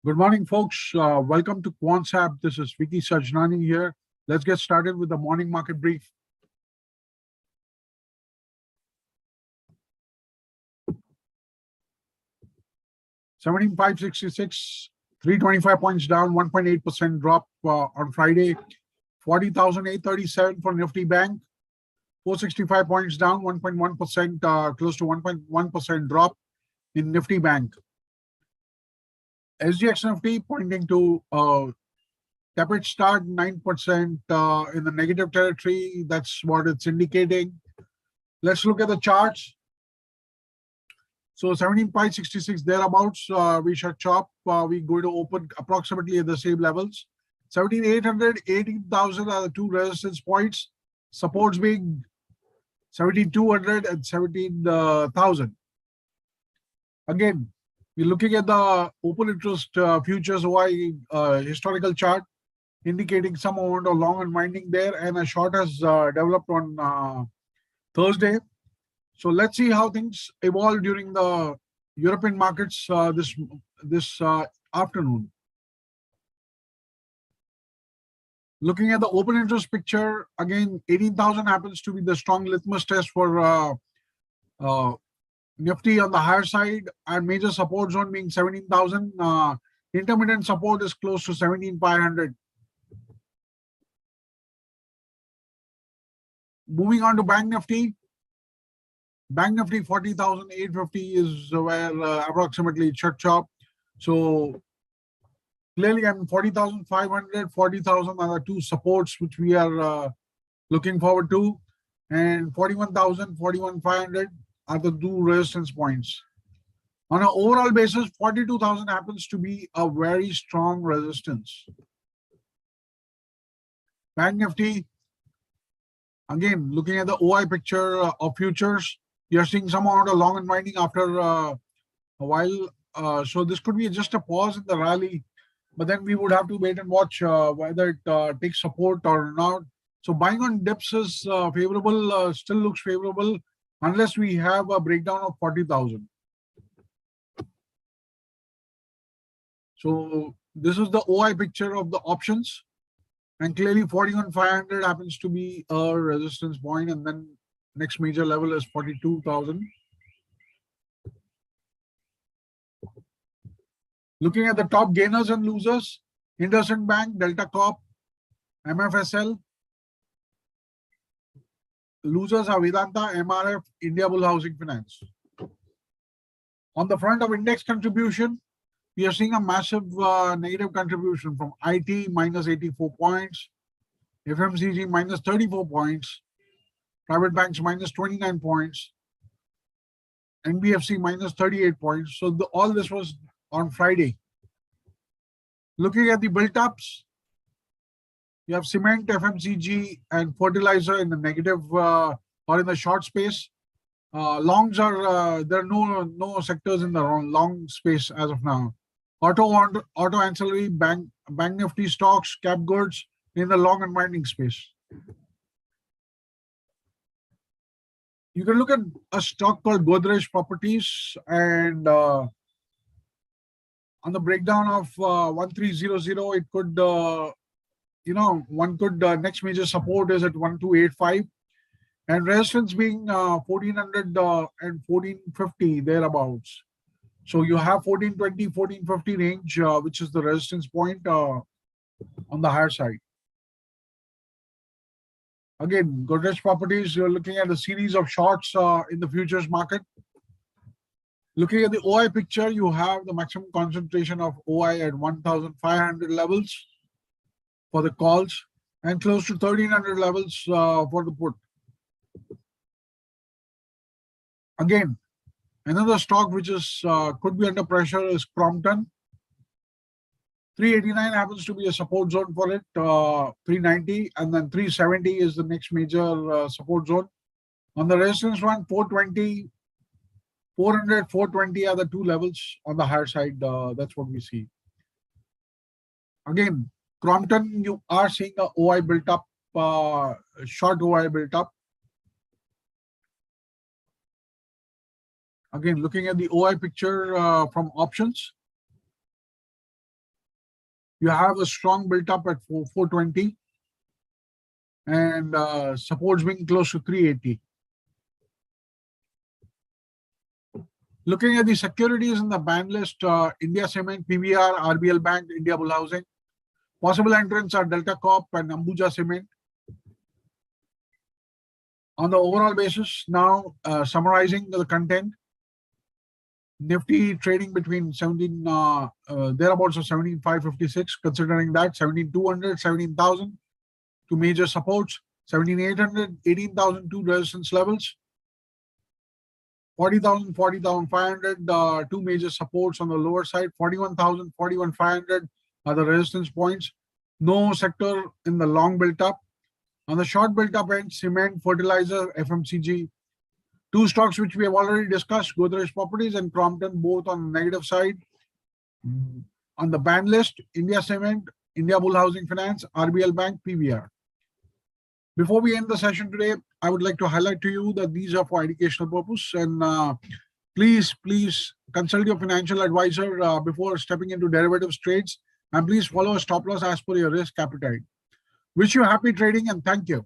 Good morning, folks. Welcome to QuantSap. This is Vicky Sajnani here. Let's get started with the morning market brief. $17,566, 325 points down, 1.8% drop on Friday. 40,837 for Nifty Bank, 465 points down, 1.1%, close to 1.1% drop in Nifty Bank. SGX Nifty pointing to tepid start, 9% in the negative territory. That's what it's indicating. Let's look at the charts. So 17,566 thereabouts, we should chop. We're going to open approximately at the same levels. 17,800, 18,000 are the two resistance points. Supports being 17,200 and 17,000. Again, we're looking at the open interest futures OI historical chart, indicating some amount of long unwinding there, and a short has developed on Thursday. So let's see how things evolve during the European markets this afternoon. Looking at the open interest picture, again, 18,000 happens to be the strong litmus test for Nifty on the higher side, and major support zone being 17,000. Intermittent support is close to 17,500. Moving on to Bank Nifty. Bank Nifty 40,850 is where approximately it should chop. So clearly, 40,500, 40,000 are the two supports which we are looking forward to, and 41,000, 41,500 are the two resistance points. On an overall basis, 42,000 happens to be a very strong resistance. Bank Nifty, again, looking at the OI picture of futures, you're seeing some amount of long unwinding after a while. So this could be just a pause in the rally, but then we would have to wait and watch whether it takes support or not. So buying on dips is favorable, still looks favorable, unless we have a breakdown of 40,000. So this is the OI picture of the options, and clearly 41,500 happens to be a resistance point, and then next major level is 42,000. Looking at the top gainers and losers, IndusInd Bank, Delta Corp, MFSL. Losers are Vedanta, MRF, India Bull Housing Finance. On the front of index contribution, we are seeing a massive negative contribution from IT minus 84 points, FMCG minus 34 points, private banks minus 29 points, NBFC minus 38 points. So all this was on Friday. Looking at the built-ups, you have cement, FMCG, and fertilizer in the negative or in the short space. Longs are there are no sectors in the long space as of now. Auto ancillary, bank Nifty stocks, cap goods in the long unwinding space. You can look at a stock called Godrej Properties, and on the breakdown of 1300, it could one could next major support is at 1285, and resistance being 1400 and 1450 thereabouts. So you have 1420, 1450 range, which is the resistance point on the higher side. Again, Godrej Properties, you're looking at a series of shorts in the futures market. Looking at the OI picture, you have the maximum concentration of OI at 1,500 levels for the calls, and close to 1,300 levels for the put. Again, another stock which is could be under pressure is Crompton. 389 happens to be a support zone for it, 390, and then 370 is the next major support zone. On the resistance one, 420, 400, 420 are the two levels on the higher side. That's what we see. Again, Crompton, you are seeing a OI built up, short OI built up. Again, looking at the OI picture from options, You have a strong built up at 420 and supports being close to 380. Looking at the securities in the ban list, India Cement, PVR, RBL Bank, India Bull Housing. Possible entrants are Delta Corp and Ambuja Cement. On the overall basis, now summarizing the content, Nifty trading between 17, thereabouts of 17,556, considering that 17,200, 17,000, two major supports, 17,800, 18,000, two resistance levels, 40,000, 40,500, two major supports on the lower side, 41,000, 41,500 are the resistance points. No sector in the long built up. On the short built up end, cement, fertilizer, FMCG. Two stocks which we have already discussed, Godrej Properties and Crompton, both on the negative side. On the ban list, India Cement, India Bull Housing Finance, RBL Bank, PVR. Before we end the session today, I would like to highlight to you that these are for educational purpose, and please consult your financial advisor before stepping into derivatives trades, and please follow a stop loss as per your risk appetite. Wish you happy trading and thank you.